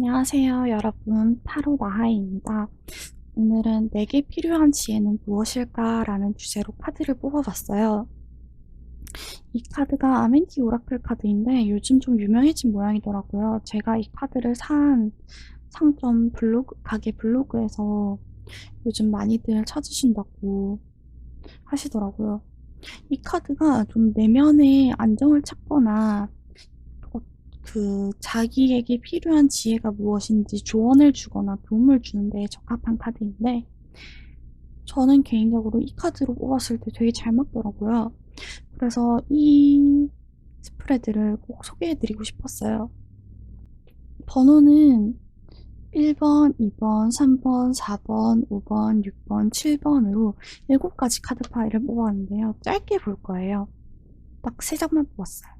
안녕하세요, 여러분. 타로 나하이입니다. 오늘은 내게 필요한 지혜는 무엇일까라는 주제로 카드를 뽑아봤어요. 이 카드가 아멘티 오라클 카드인데 요즘 좀 유명해진 모양이더라고요. 제가 이 카드를 산 상점 블로그, 가게 블로그에서 요즘 많이들 찾으신다고 하시더라고요. 이 카드가 좀 내면의 안정을 찾거나 자기에게 필요한 지혜가 무엇인지 조언을 주거나 도움을 주는 데 적합한 카드인데, 저는 개인적으로 이 카드로 뽑았을 때 되게 잘 맞더라고요. 그래서 이 스프레드를 꼭 소개해드리고 싶었어요. 번호는 1번, 2번, 3번, 4번, 5번, 6번, 7번으로 7가지 카드 파일을 뽑았는데요. 짧게 볼 거예요. 딱 3장만 뽑았어요.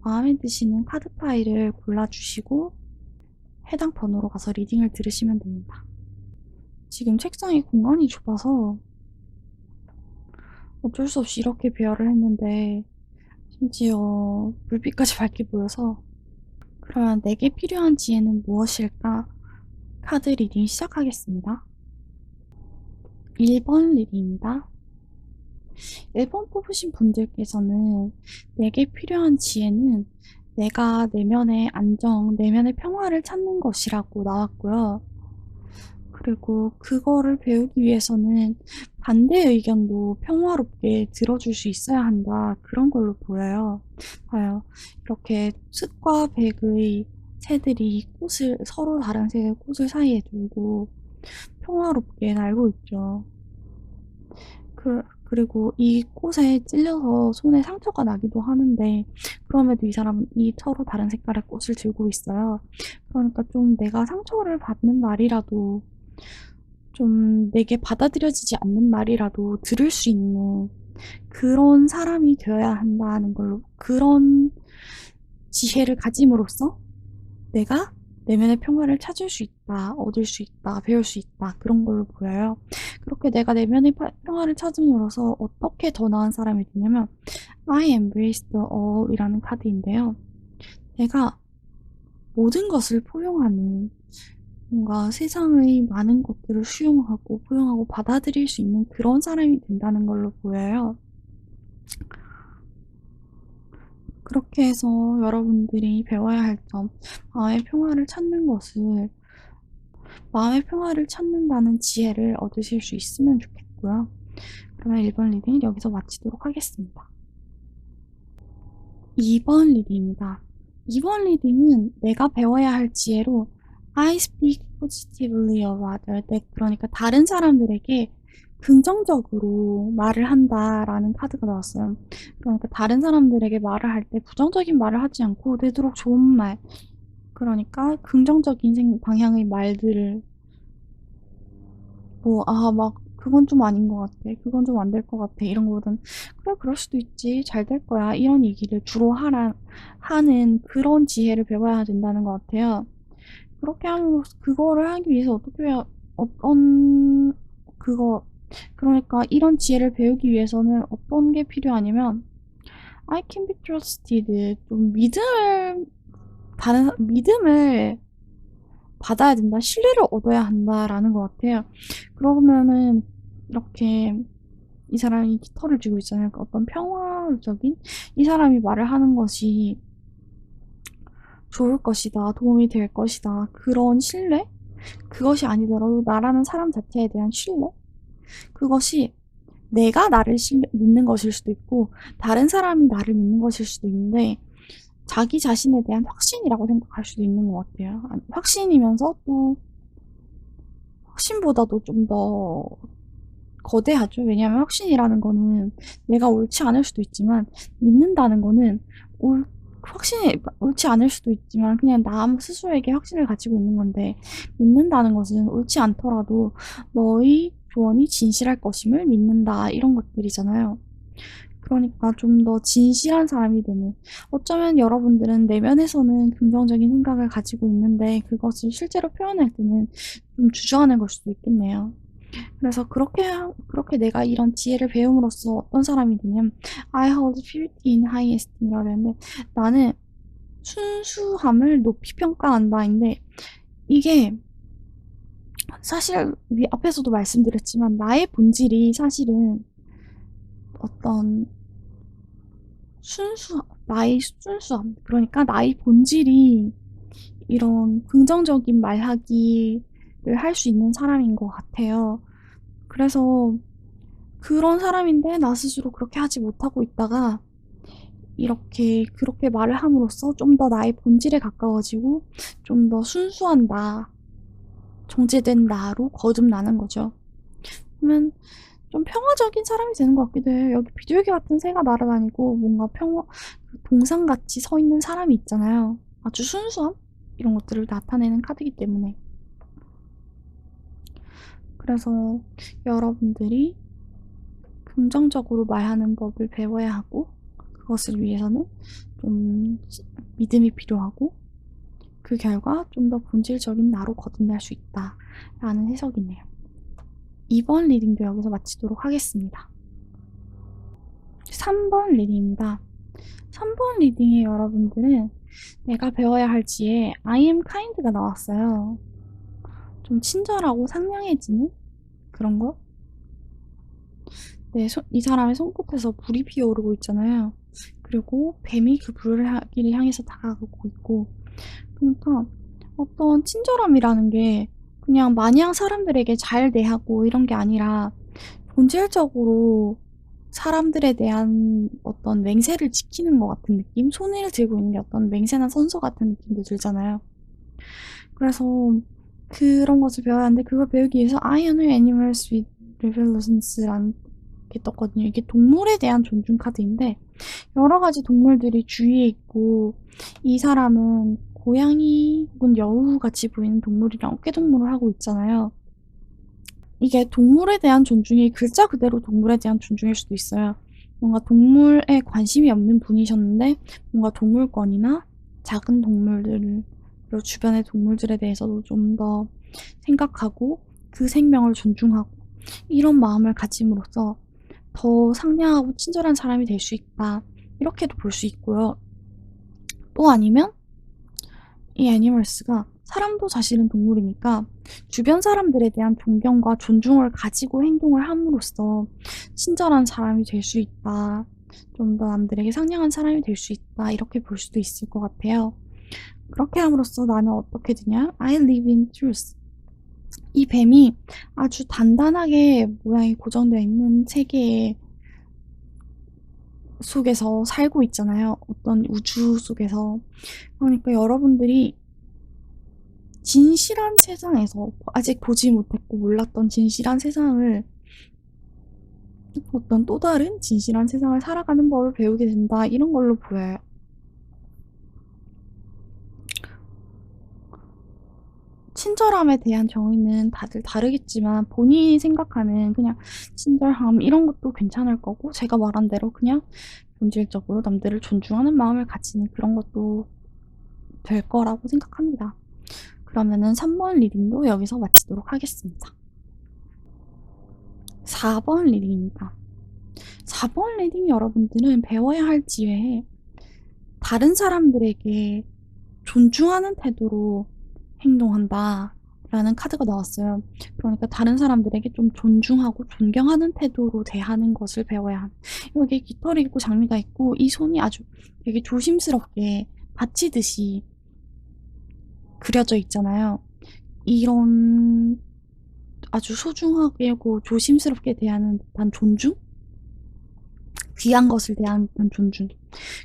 마음에 드시는 카드 파일을 골라주시고 해당 번호로 가서 리딩을 들으시면 됩니다. 지금 책상이 공간이 좁아서 어쩔 수 없이 이렇게 배열을 했는데 심지어 불빛까지 밝게 보여서. 그러면 내게 필요한 지혜는 무엇일까? 카드 리딩 시작하겠습니다. 1번 리딩입니다. 1번 뽑으신 분들께서는 내게 필요한 지혜는 내가 내면의 안정, 내면의 평화를 찾는 것이라고 나왔고요. 그리고 그거를 배우기 위해서는 반대 의견도 평화롭게 들어줄 수 있어야 한다. 그런 걸로 보여요. 봐요. 이렇게 습과 백의 새들이 꽃을, 서로 다른 색의 꽃을 사이에 두고 평화롭게 날고 있죠. 그리고 이 꽃에 찔려서 손에 상처가 나기도 하는데, 그럼에도 이 사람은 이 서로 다른 색깔의 꽃을 들고 있어요. 그러니까 좀 내가 상처를 받는 말이라도, 좀 내게 받아들여지지 않는 말이라도 들을 수 있는 그런 사람이 되어야 한다는 걸로, 그런 지혜를 가짐으로써 내가 내면의 평화를 찾을 수 있다, 얻을 수 있다, 배울 수 있다, 그런 걸로 보여요. 그렇게 내가 내면의 평화를 찾음으로써 어떻게 더 나은 사람이 되냐면 I embrace the all 이라는 카드인데요. 내가 모든 것을 포용하는, 뭔가 세상의 많은 것들을 수용하고 포용하고 받아들일 수 있는 그런 사람이 된다는 걸로 보여요. 그렇게 해서 여러분들이 배워야 할 점, 마음의 평화를 찾는다는 지혜를 얻으실 수 있으면 좋겠고요. 그러면 1번 리딩 여기서 마치도록 하겠습니다. 2번 리딩입니다. 2번 리딩은 내가 배워야 할 지혜로 I speak positively of others. 그러니까 다른 사람들에게 긍정적으로 말을 한다라는 카드가 나왔어요. 그러니까 다른 사람들에게 말을 할 때 부정적인 말을 하지 않고 되도록 좋은 말, 그러니까 긍정적인 방향의 말들을, 막 그건 좀 아닌 것 같아, 그건 좀 안 될 것 같아, 이런 거보다는 그래, 그럴 수도 있지, 잘 될 거야, 이런 얘기를 주로 하는 그런 지혜를 배워야 된다는 것 같아요. 그렇게 하면 그거를 하기 위해서 어떻게 해야, 어떤 그거 그러니까 이런 지혜를 배우기 위해서는 어떤 게 필요하냐면 I can be trusted, 좀 믿음을 받아야 된다, 신뢰를 얻어야 한다라는 것 같아요. 그러면은 이렇게 이 사람이 깃털을 쥐고 있잖아요. 그러니까 어떤 평화적인, 이 사람이 말을 하는 것이 좋을 것이다, 도움이 될 것이다, 그런 신뢰? 그것이 아니더라도 나라는 사람 자체에 대한 신뢰? 그것이 내가 나를 믿는 것일 수도 있고 다른 사람이 나를 믿는 것일 수도 있는데, 자기 자신에 대한 확신이라고 생각할 수도 있는 것 같아요. 확신이면서 또 확신보다도 좀 더 거대하죠. 왜냐하면 확신이라는 거는 내가 옳지 않을 수도 있지만, 믿는다는 거는 확신이 옳지 않을 수도 있지만 그냥 나 스스로에게 확신을 가지고 있는 건데, 믿는다는 것은 옳지 않더라도 너의 조언이 진실할 것임을 믿는다, 이런 것들이잖아요. 그러니까 좀 더 진실한 사람이 되는, 어쩌면 여러분들은 내면에서는 긍정적인 생각을 가지고 있는데 그것을 실제로 표현할 때는 좀 주저하는 걸 수도 있겠네요. 그래서 그렇게 내가 이런 지혜를 배움으로써 어떤 사람이 되냐면 I hold purity in high esteem이라고 하는데, 나는 순수함을 높이 평가한다인데 이게 사실 앞에서도 말씀드렸지만 나의 본질이 사실은 어떤 나의 순수함, 그러니까 나의 본질이 이런 긍정적인 말하기를 할 수 있는 사람인 것 같아요. 그래서 그런 사람인데 나 스스로 그렇게 하지 못하고 있다가 그렇게 말을 함으로써 좀 더 나의 본질에 가까워지고 좀 더 순수한 나, 정제된 나로 거듭나는 거죠. 그러면 좀 평화적인 사람이 되는 것 같기도 해요. 여기 비둘기 같은 새가 날아다니고 뭔가 동상같이 서 있는 사람이 있잖아요. 아주 순수함? 이런 것들을 나타내는 카드이기 때문에. 그래서 여러분들이 긍정적으로 말하는 법을 배워야 하고 그것을 위해서는 좀 믿음이 필요하고 그 결과 좀 더 본질적인 나로 거듭날 수 있다라는 해석이네요. 이번 리딩도 여기서 마치도록 하겠습니다. 3번 리딩입니다. 3번 리딩의 여러분들은 내가 배워야 할 지에 I am kind가 나왔어요. 좀 친절하고 상냥해지는 그런 거? 네, 이 사람의 손끝에서 불이 피어오르고 있잖아요. 그리고 뱀이 그 불길을 향해서 다가가고 있고 그러니까 어떤 친절함이라는 게 그냥 마냥 사람들에게 잘 대하고 이런 게 아니라 본질적으로 사람들에 대한 어떤 맹세를 지키는 것 같은 느낌? 손을 들고 있는 게 어떤 맹세나 선서 같은 느낌도 들잖아요. 그래서 그런 것을 배워야 하는데 그걸 배우기 위해서 I honor animals with reverence.라는 게 떴거든요. 이게 동물에 대한 존중 카드인데 여러 가지 동물들이 주위에 있고 이 사람은 고양이 혹은 여우 같이 보이는 동물이랑 어깨동무를 하고 있잖아요. 이게 동물에 대한 존중이 글자 그대로 동물에 대한 존중일 수도 있어요. 뭔가 동물에 관심이 없는 분이셨는데 뭔가 동물권이나 작은 동물들 그리고 주변의 동물들에 대해서도 좀 더 생각하고 그 생명을 존중하고 이런 마음을 가짐으로써 더 상냥하고 친절한 사람이 될 수 있다. 이렇게도 볼 수 있고요. 또 아니면 이 애니멀스가 사람도 사실은 동물이니까 주변 사람들에 대한 존경과 존중을 가지고 행동을 함으로써 친절한 사람이 될 수 있다. 좀 더 남들에게 상냥한 사람이 될 수 있다. 이렇게 볼 수도 있을 것 같아요. 그렇게 함으로써 나는 어떻게 되냐? I live in truth. 이 뱀이 아주 단단하게 모양이 고정되어 있는 세계 속에서 살고 있잖아요. 어떤 우주 속에서. 그러니까 여러분들이 진실한 세상에서 아직 보지 못했고 몰랐던 진실한 세상을 어떤 또 다른 진실한 세상을 살아가는 법을 배우게 된다. 이런 걸로 보여요. 친절함에 대한 정의는 다들 다르겠지만 본인이 생각하는 그냥 친절함 이런 것도 괜찮을 거고 제가 말한 대로 그냥 본질적으로 남들을 존중하는 마음을 가지는 그런 것도 될 거라고 생각합니다. 그러면은 3번 리딩도 여기서 마치도록 하겠습니다. 4번 리딩입니다. 4번 리딩 여러분들은 배워야 할 지혜에 다른 사람들에게 존중하는 태도로 행동한다 라는 카드가 나왔어요. 그러니까 다른 사람들에게 좀 존중하고 존경하는 태도로 대하는 것을 배워야 하는. 여기 깃털이 있고 장미가 있고 이 손이 아주 되게 조심스럽게 받치듯이 그려져 있잖아요. 이런 아주 소중하고 조심스럽게 대하는 듯한 존중? 귀한 것을 대하는 듯한 존중.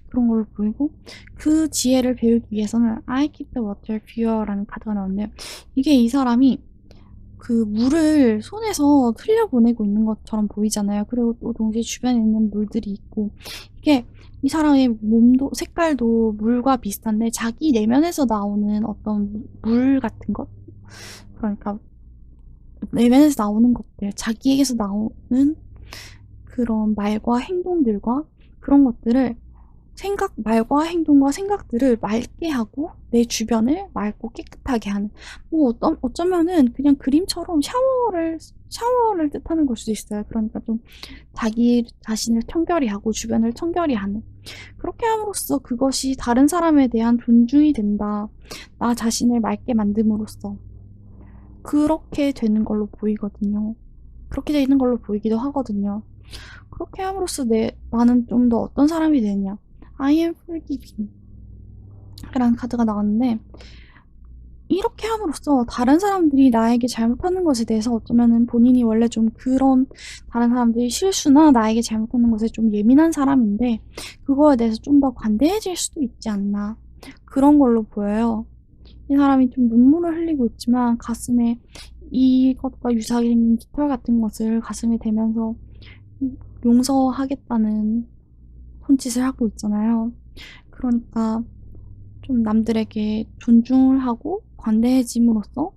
그런 걸로 보이고 그 지혜를 배우기 위해서는 I keep the water pure라는 카드가 나오는데요. 이게 이 사람이 그 물을 손에서 흘려보내고 있는 것처럼 보이잖아요. 그리고 또 동시에 주변에 있는 물들이 있고 이게 이 사람의 몸도 색깔도 물과 비슷한데 자기 내면에서 나오는 어떤 물 같은 것 그러니까 내면에서 나오는 것들 자기에게서 나오는 그런 말과 행동들과 그런 것들을 말과 행동과 생각들을 맑게 하고 내 주변을 맑고 깨끗하게 하는 뭐 어쩌면은 그냥 그림처럼 샤워를 뜻하는 걸 수도 있어요. 그러니까 좀 자기 자신을 청결히 하고 주변을 청결히 하는 그렇게 함으로써 그것이 다른 사람에 대한 존중이 된다. 나 자신을 맑게 만듦으로써 그렇게 되는 걸로 보이거든요. 그렇게 되는 걸로 보이기도 하거든요. 그렇게 함으로써 나는 좀 더 어떤 사람이 되냐. I am forgiving 라는 카드가 나왔는데 이렇게 함으로써 다른 사람들이 나에게 잘못하는 것에 대해서 어쩌면은 본인이 원래 좀 그런 다른 사람들이 실수나 나에게 잘못하는 것에 좀 예민한 사람인데 그거에 대해서 좀 더 관대해질 수도 있지 않나 그런 걸로 보여요. 이 사람이 좀 눈물을 흘리고 있지만 가슴에 이것과 유사하게 생긴 깃털 같은 것을 가슴에 대면서 용서하겠다는 손짓을 하고 있잖아요. 그러니까 좀 남들에게 존중을 하고 관대해짐으로써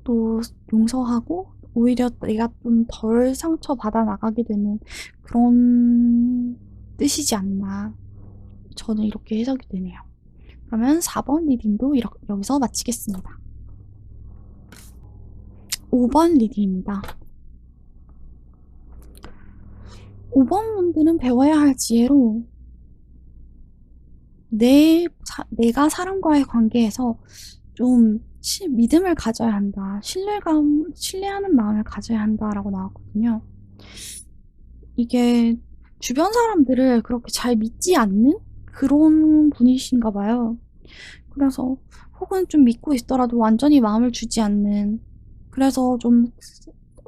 또 용서하고 오히려 내가 좀 덜 상처받아 나가게 되는 그런 뜻이지 않나. 저는 이렇게 해석이 되네요. 그러면 4번 리딩도 여기서 마치겠습니다. 5번 리딩입니다. 5번 분들은 배워야 할 지혜로 내가 사람과의 관계에서 좀 믿음을 가져야 한다. 신뢰하는 마음을 가져야 한다라고 나왔거든요. 이게 주변 사람들을 그렇게 잘 믿지 않는 그런 분이신가 봐요. 그래서 혹은 좀 믿고 있더라도 완전히 마음을 주지 않는 그래서 좀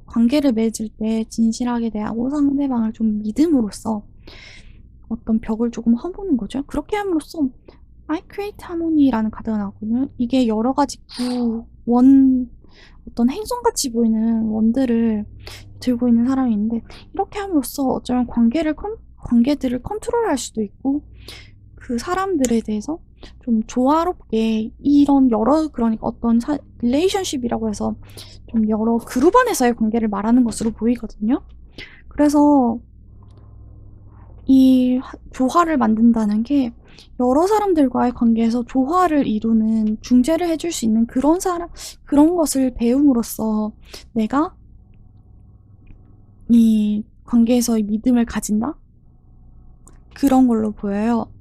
관계를 맺을 때 진실하게 대하고 상대방을 좀 믿음으로써 어떤 벽을 조금 허무는 거죠. 그렇게 함으로써 I create harmony라는 카드가 나왔거든요. 이게 여러 가지 어떤 행성같이 보이는 원들을 들고 있는 사람인데 이렇게 함으로써 어쩌면 관계들을 컨트롤할 수도 있고 그 사람들에 대해서 좀 조화롭게 그러니까 어떤 릴레이션십이라고 해서 좀 여러 그룹 안에서의 관계를 말하는 것으로 보이거든요. 그래서 이 조화를 만든다는 게 여러 사람들과의 관계에서 조화를 이루는 중재를 해줄 수 있는 그런 것을 배움으로써 내가 이 관계에서의 믿음을 가진다? 그런 걸로 보여요.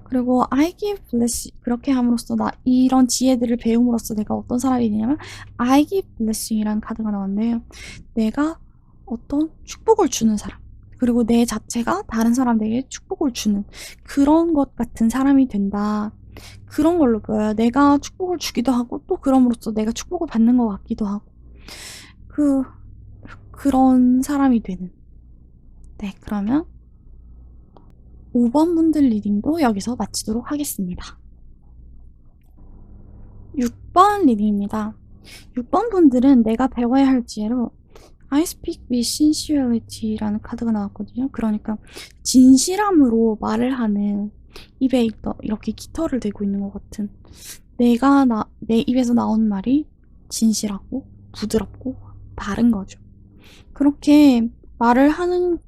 그리고 I give blessing 그렇게 함으로써 이런 지혜들을 배움으로써 내가 어떤 사람이 되냐면 I give blessing이라는 카드가 나왔는데요. 내가 어떤 축복을 주는 사람 그리고 내 자체가 다른 사람들에게 축복을 주는 그런 것 같은 사람이 된다. 그런 걸로 보여요. 내가 축복을 주기도 하고 또 그럼으로써 내가 축복을 받는 것 같기도 하고 그런 사람이 되는 네 그러면 5번 분들 리딩도 여기서 마치도록 하겠습니다. 6번 리딩입니다. 6번 분들은 내가 배워야 할 지혜로 I speak with sincerity라는 카드가 나왔거든요. 그러니까 진실함으로 말을 하는 입에 이렇게 깃털을 대고 있는 것 같은 내 입에서 나오는 말이 진실하고 부드럽고 바른 거죠. 그렇게 말을 하는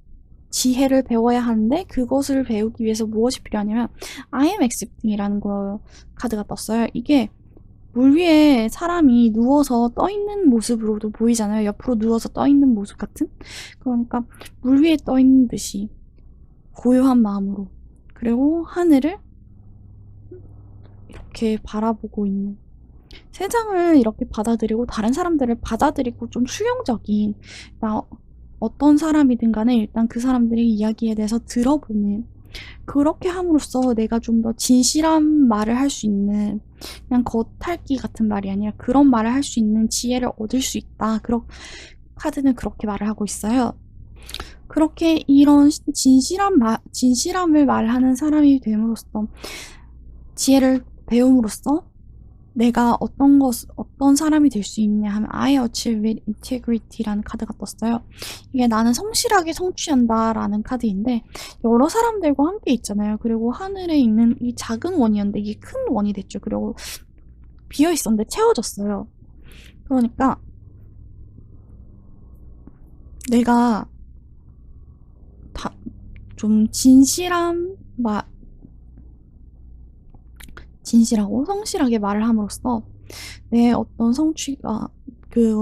지혜를 배워야 하는데 그것을 배우기 위해서 무엇이 필요하냐면 I am accepting이라는 카드가 떴어요. 이게 물 위에 사람이 누워서 떠있는 모습으로도 보이잖아요. 옆으로 누워서 떠있는 모습 같은? 그러니까 물 위에 떠있는 듯이 고요한 마음으로 그리고 하늘을 이렇게 바라보고 있는 세상을 이렇게 받아들이고 다른 사람들을 받아들이고 좀 수용적인 어떤 사람이든 간에 일단 그 사람들의 이야기에 대해서 들어보는 그렇게 함으로써 내가 좀 더 진실한 말을 할 수 있는 그냥 겉핥기 같은 말이 아니라 그런 말을 할 수 있는 지혜를 얻을 수 있다. 카드는 그렇게 말을 하고 있어요. 그렇게 이런 진실함을 말하는 사람이 됨으로써 지혜를 배움으로써 내가 어떤 사람이 될 수 있냐 하면 I achieve integrity라는 카드가 떴어요. 이게 나는 성실하게 성취한다 라는 카드인데 여러 사람들과 함께 있잖아요. 그리고 하늘에 있는 이 작은 원이었는데 이게 큰 원이 됐죠. 그리고 비어 있었는데 채워졌어요. 그러니까 내가 좀 진실하고 성실하게 말을 함으로써 내 어떤 성취가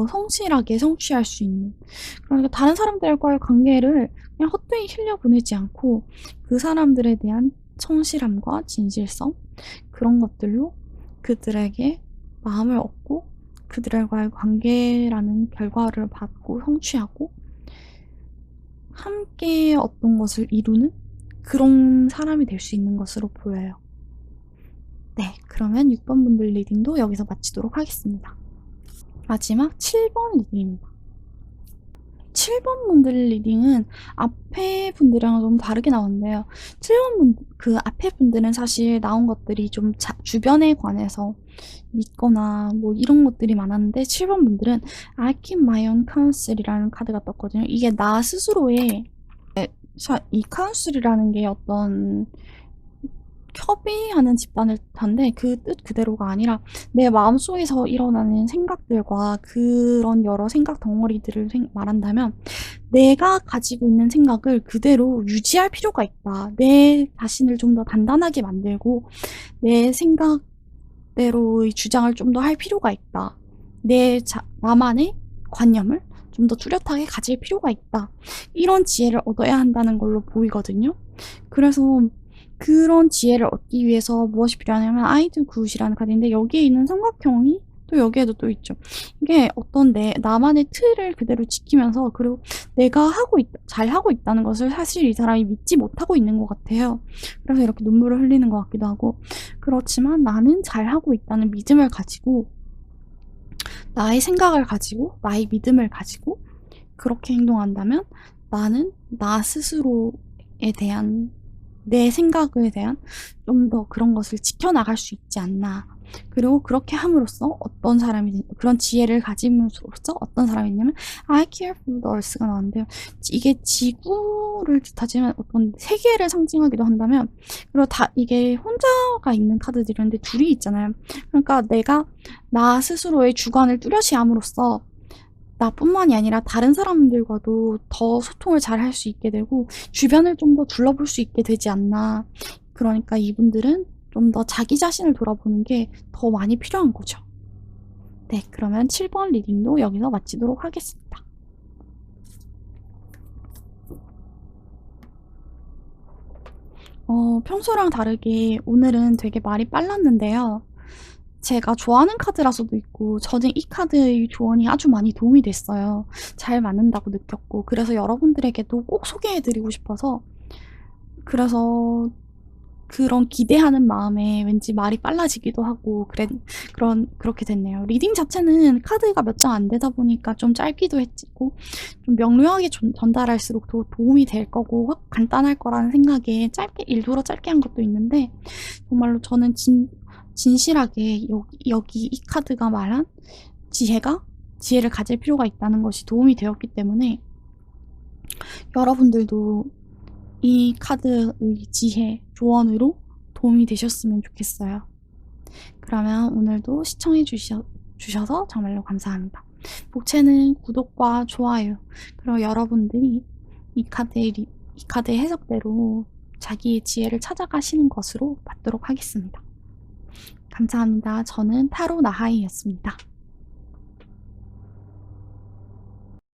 성실하게 성취할 수 있는, 그러니까 다른 사람들과의 관계를 그냥 헛되이 흘려보내지 않고 그 사람들에 대한 성실함과 진실성, 그런 것들로 그들에게 마음을 얻고 그들과의 관계라는 결과를 받고 성취하고 함께 어떤 것을 이루는 그런 사람이 될 수 있는 것으로 보여요. 네, 그러면 6번 분들 리딩도 여기서 마치도록 하겠습니다. 마지막 7번 리딩입니다. 7번 분들 리딩은 앞에 분들이랑 좀 다르게 나왔는데요. 7번 그 앞에 분들은 사실 나온 것들이 좀 주변에 관해서 믿거나 뭐 이런 것들이 많았는데, 7번 분들은 I keep my own counsel이라는 카드가 떴거든요. 이게 나 스스로의 이 카운슬이라는 게 어떤 협의하는 집단을 뜻한데, 그 뜻 그대로가 아니라 내 마음속에서 일어나는 생각들과 그런 여러 생각 덩어리들을 말한다면, 내가 가지고 있는 생각을 그대로 유지할 필요가 있다. 내 자신을 좀 더 단단하게 만들고 내 생각대로의 주장을 좀 더 할 필요가 있다. 나만의 관념을 좀 더 뚜렷하게 가질 필요가 있다. 이런 지혜를 얻어야 한다는 걸로 보이거든요. 그래서 그런 지혜를 얻기 위해서 무엇이 필요하냐면 I do good이라는 카드인데, 여기에 있는 삼각형이 또 여기에도 또 있죠. 이게 어떤 나만의 틀을 그대로 지키면서, 그리고 내가 잘 하고 있다는 것을 사실 이 사람이 믿지 못하고 있는 것 같아요. 그래서 이렇게 눈물을 흘리는 것 같기도 하고, 그렇지만 나는 잘 하고 있다는 믿음을 가지고, 나의 생각을 가지고, 나의 믿음을 가지고 그렇게 행동한다면 나는 나 스스로에 대한, 내 생각에 대한 좀 더 그런 것을 지켜나갈 수 있지 않나. 그리고 그렇게 함으로써 그런 지혜를 가짐으로써 어떤 사람이 있냐면 I care for the earth가 나왔는데요. 이게 지구를 뜻하지만 어떤 세계를 상징하기도 한다면, 그리고 이게 혼자가 있는 카드들인데 둘이 있잖아요. 그러니까 내가 나 스스로의 주관을 뚜렷이 함으로써 나뿐만이 아니라 다른 사람들과도 더 소통을 잘 할 수 있게 되고 주변을 좀 더 둘러볼 수 있게 되지 않나. 그러니까 이분들은 좀 더 자기 자신을 돌아보는 게 더 많이 필요한 거죠. 네, 그러면 7번 리딩도 여기서 마치도록 하겠습니다. 평소랑 다르게 오늘은 되게 말이 빨랐는데요. 제가 좋아하는 카드라서도 있고, 저는 이 카드의 조언이 아주 많이 도움이 됐어요. 잘 맞는다고 느꼈고, 그래서 여러분들에게도 꼭 소개해드리고 싶어서, 그래서 그런 기대하는 마음에 왠지 말이 빨라지기도 하고 그렇게 됐네요. 리딩 자체는 카드가 몇 장 안 되다 보니까 좀 짧기도 했고, 좀 명료하게 전달할수록 더 도움이 될 거고 간단할 거라는 생각에 일부러 짧게 한 것도 있는데, 정말로 저는 진실하게 여기 이 카드가 말한 지혜를 가질 필요가 있다는 것이 도움이 되었기 때문에, 여러분들도 이 카드의 지혜, 조언으로 도움이 되셨으면 좋겠어요. 그러면 오늘도 시청해 주셔서 정말로 감사합니다. 복채는 구독과 좋아요, 그리고 여러분들이 이 카드의 해석대로 자기의 지혜를 찾아가시는 것으로 받도록 하겠습니다. 감사합니다. 저는 타로 나하이였습니다.